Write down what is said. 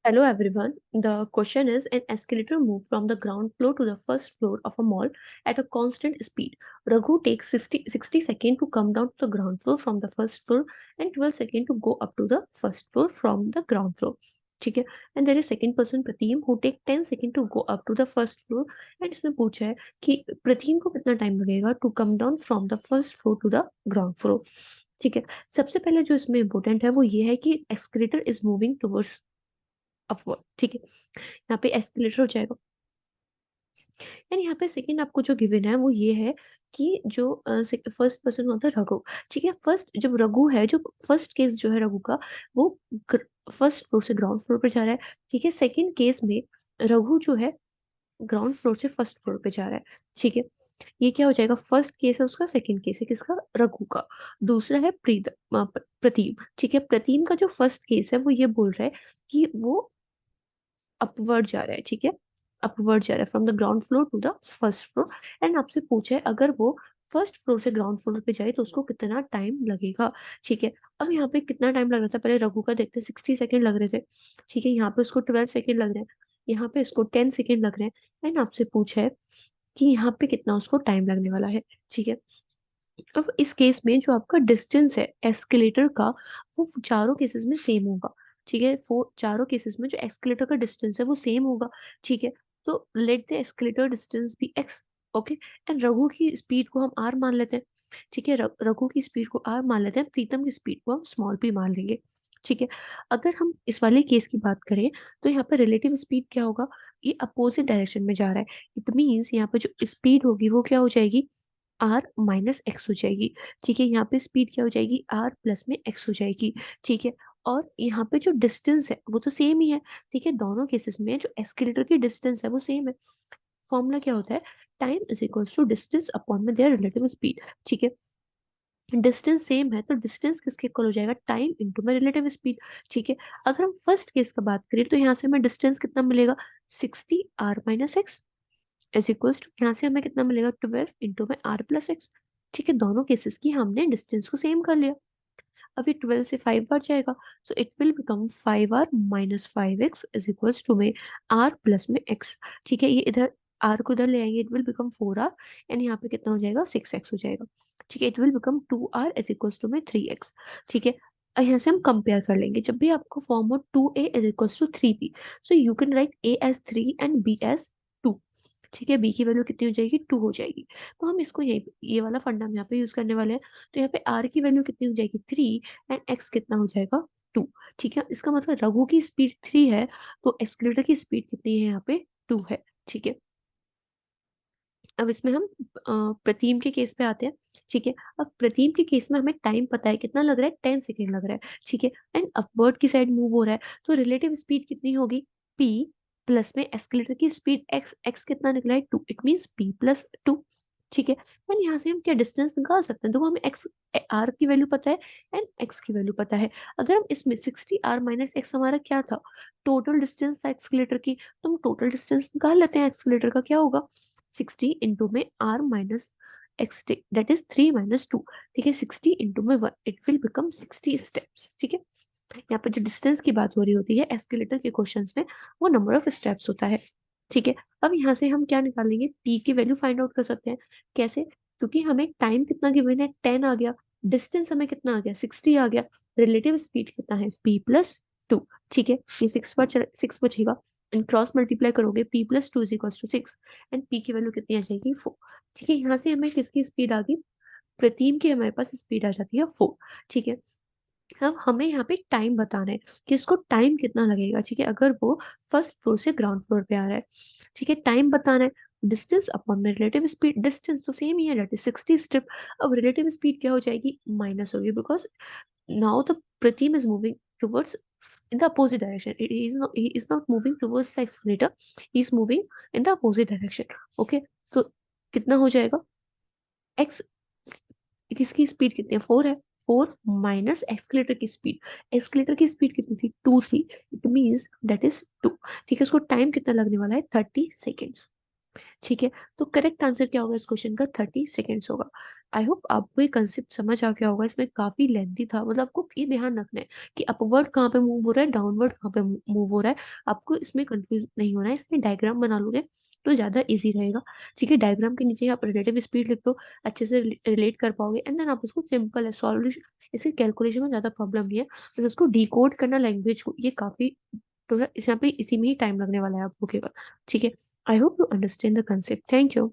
Hello everyone. The question is an escalator move from the ground floor to the first floor of a mall at a constant speed. Raghu takes 60 seconds to come down to the ground floor from the first floor and 12 seconds to go up to the first floor from the ground floor. ठीक है. And there is second person Pratim who take 10 seconds to go up to the first floor. And इसमें पूछा है कि प्रतीम को कितना time लगेगा to come down from the first floor to the ground floor. ठीक है. सबसे पहले जो इसमें इम्पोर्टेंट है वो ये है कि escalator is moving towards upward. ठीक है. यहाँ पे एस्केलेटर हो जाएगा. एंड यहाँ पे सेकंड आपको जो गिवन है वो ये है कि जो फर्स्ट पर्सन होता है रघु. ठीक है. फर्स्ट जब रघु है, जो फर्स्ट केस जो है रघु का, वो फर्स्ट फ्लोर से ग्राउंड फ्लोर पे जा रहा है. ठीक है. सेकंड केस में रघु जो है ग्राउंड फ्लोर से फर्स्ट फ्लोर पे जा रहा है. ठीक है. ये क्या हो जाएगा? फर्स्ट केस है उसका, सेकंड केस है किसका? रघु का. दूसरा है प्रतीम. ठीक है. प्रतीम का जो फर्स्ट केस है वो ये बोल रहा है कि वो अपवर्ड जा रहा है. ठीक है. अपवर्ड जा रहा है from the ground floor to the first floor. And आपसे पूछा है अगर वो फर्स्ट फ्लोर से ग्राउंड फ्लोर पे जाए तो उसको कितना टाइम लगेगा. ठीक है. अब यहाँ पे कितना टाइम लग रहा था पहले रघु का देखते हैं. 60 सेकेंड लग रहे थे. ठीक है. यहाँ पे उसको 12 सेकेंड लग रहे हैं. यहाँ पे इसको 10 सेकेंड लग रहे हैं. एंड आपसे पूछा है कि यहाँ पे कितना उसको टाइम लगने वाला है. ठीक है. अब इस केस में जो आपका डिस्टेंस है एस्केलेटर का, वो चारों केसेस में सेम होगा. ठीक है. वो चारों केसेस में जो एस्केलेटर का डिस्टेंस है वो सेम होगा. ठीक है. तो let the escalator distance be x. Okay. And Raghu की स्पीड को हम आर मान लेते हैं. ठीक है. रघु की स्पीड को आर मान लेते हैं. प्रीतम की स्पीड को हम स्मॉल पी मान लेंगे. ठीक है. अगर हम इस वाले केस की बात करें तो यहाँ पर रिलेटिव स्पीड क्या होगा? ये अपोजिट डायरेक्शन में जा रहा है. इट मीन्स यहाँ पे जो स्पीड होगी वो क्या हो जाएगी? आर माइनस एक्स हो जाएगी. ठीक है. यहाँ पे स्पीड क्या हो जाएगी? आर प्लस में एक्स हो जाएगी. ठीक है. और यहाँ पे जो डिस्टेंस है वो तो सेम ही है. ठीक है. दोनों केसेस में जो एस्केलेटर की डिस्टेंस है वो सेम है. फॉर्मूला क्या होता है? Time is equals to distance upon में देयर रिलेटिव स्पीड. ठीक है. डिस्टेंस सेम है तो डिस्टेंस किसके इक्वल हो जाएगा? टाइम इंटू में रिलेटिव स्पीड. ठीक है. अगर हम फर्स्ट केस का बात करें तो यहाँ से हमें डिस्टेंस कितना मिलेगा? 60 r - x is equals to, यहाँ से हमें कितना मिलेगा? 12 इंटू में आर प्लस एक्स. ठीक है. दोनों केसेस की हमने डिस्टेंस को सेम कर लिया. अभी 12 से 5 बार जाएगा so it will become 5r - 5x is equals to में आर प्लस में एक्स. ठीक है. ये इधर आर को इधर ले आएंगे. It will become 4r. And यहाँ पे कितना हो जाएगा? 6x हो जाएगा. ठीक है. It will become 2r is equals to में 3x. ठीक है. और यहाँ से हम कंपेयर कर लेंगे. जब भी आपको फॉर्म हो 2a is equals to 3b, so you can write a as 3 and b as 2. ठीक है. बी की वैल्यू कितनी हो जाएगी? 2 हो जाएगी. तो हम इसको यही ये वाला फंडा हम यहाँ पे यूज करने वाले हैं. तो यहाँ पे आर की वैल्यू कितनी हो जाएगी? 3. एंड एक्स कितना हो जाएगा? 2. ठीक है. इसका मतलब रघु की स्पीड 3 है तो एस्केलेटर की स्पीड कितनी है यहाँ पे? 2 है. ठीक है. अब इसमें हम प्रतीम के केस पे आते हैं. ठीक है. अब प्रतीम के केस में हमें टाइम पता है कितना लग रहा है? 10 सेकेंड लग रहा है. ठीक है. एंड अपवर्ड की साइड मूव हो रहा है तो रिलेटिव स्पीड कितनी होगी? p प्लस में एस्केलेटर की स्पीड x. x कितना निकला है? 2. It means p+2. ठीक है. एंड यहाँ से हम क्या डिस्टेंस निकाल सकते हैं? देखो हमें x r की वैल्यू पता है एंड x की वैल्यू पता है. अगर हम इसमें 60r - x हमारा क्या था? टोटल डिस्टेंस था एक्सकेलेटर की. तो हम टोटल डिस्टेंस निकाल लेते हैं. एक्सकेलेटर का क्या होगा? 60 इंटू में r minus x, that is 3 - 2. ठीक है. 60 इंटू में 1 इट विल बिकम 60 स्टेप्स. ठीक है. यहाँ पे जो डिस्टेंस की बात हो रही होती है एस्केलेटर के क्वेश्चंस में, वो नंबर ऑफ स्टेप्स होता है. ठीक है. अब यहाँ से हम क्या निकालेंगे? p की वैल्यू फाइंड आउट कर सकते हैं. कैसे? क्योंकि हमें टाइम कितना गिवन है? 10 आ गया. डिस्टेंस हमें कितना आ गया? 60 आ गया. रिलेटिव स्पीड कितना है? p+2. ठीक है. ये 6 बचेगा. एंड क्रॉस मल्टीप्लाई करोगे p+2 is equal to 6. And p की वैल्यू कितनी आ जाएगी? 4. ठीक है. यहाँ से हमें किसकी स्पीड आ गई? प्रतीम की हमारे पास स्पीड आ जाती है 4. ठीक है. अब हमें यहाँ पे टाइम बताना है कि इसको टाइम कितना लगेगा. ठीक है. अगर वो फर्स्ट फ्लोर से ग्राउंड फ्लोर पे आ रहा है. ठीक है. टाइम बताना है. डिस्टेंस अपॉन में रिलेटिव स्पीड. डिस्टेंस तो सेम ही है, दैट इज 60 स्टेप. अब रिलेटिव स्पीड क्या हो जाएगी? माइनस होगी बिकॉज नाउ द प्रतीम is moving towards in the opposite direction. He is not moving towards the accelerator. He is moving in the opposite direction. Okay. तो कितना हो जाएगा? x किसकी स्पीड कितनी है? 4 है. 4 माइनस एक्सकेलेटर की स्पीड. एक्सकेलेटर की स्पीड कितनी थी? 2 थी. It means that is 2. ठीक है. इसको टाइम कितना लगने वाला है? 30 सेकेंड्स. ठीक है. तो करेक्ट आंसर क्या होगा इस क्वेश्चन का? 30 सेकेंड्स होगा. आई होप आपको ये कंसेप्ट समझ आ गया होगा। इसमें काफी लेंथी था, मतलब आपको ये ध्यान रखना है कि अपवर्ड कहाँ पे मूव हो रहा है, डाउनवर्ड कहाँ पे मूव हो रहा है। आपको इसमें कंफ्यूज नहीं होना है। इसमें डायग्राम बना लोगे तो ज्यादा इजी रहेगा। ठीक है, डायग्राम के नीचे आप रिलेटिव स्पीड लिख दो, अच्छे से रिलेट कर पाओगे, एंड देन आप उसको सिंपल है सॉल्यूशन। इसके कैलकुलेशन में ज्यादा प्रॉब्लम नहीं है, तो उसको डिकोड करना लैंग्वेज को, ये काफी थोड़ा इस यहाँ पे इसी में ही टाइम लगने वाला है आपको केवल। ठीक है, I hope you understand the concept. Thank you.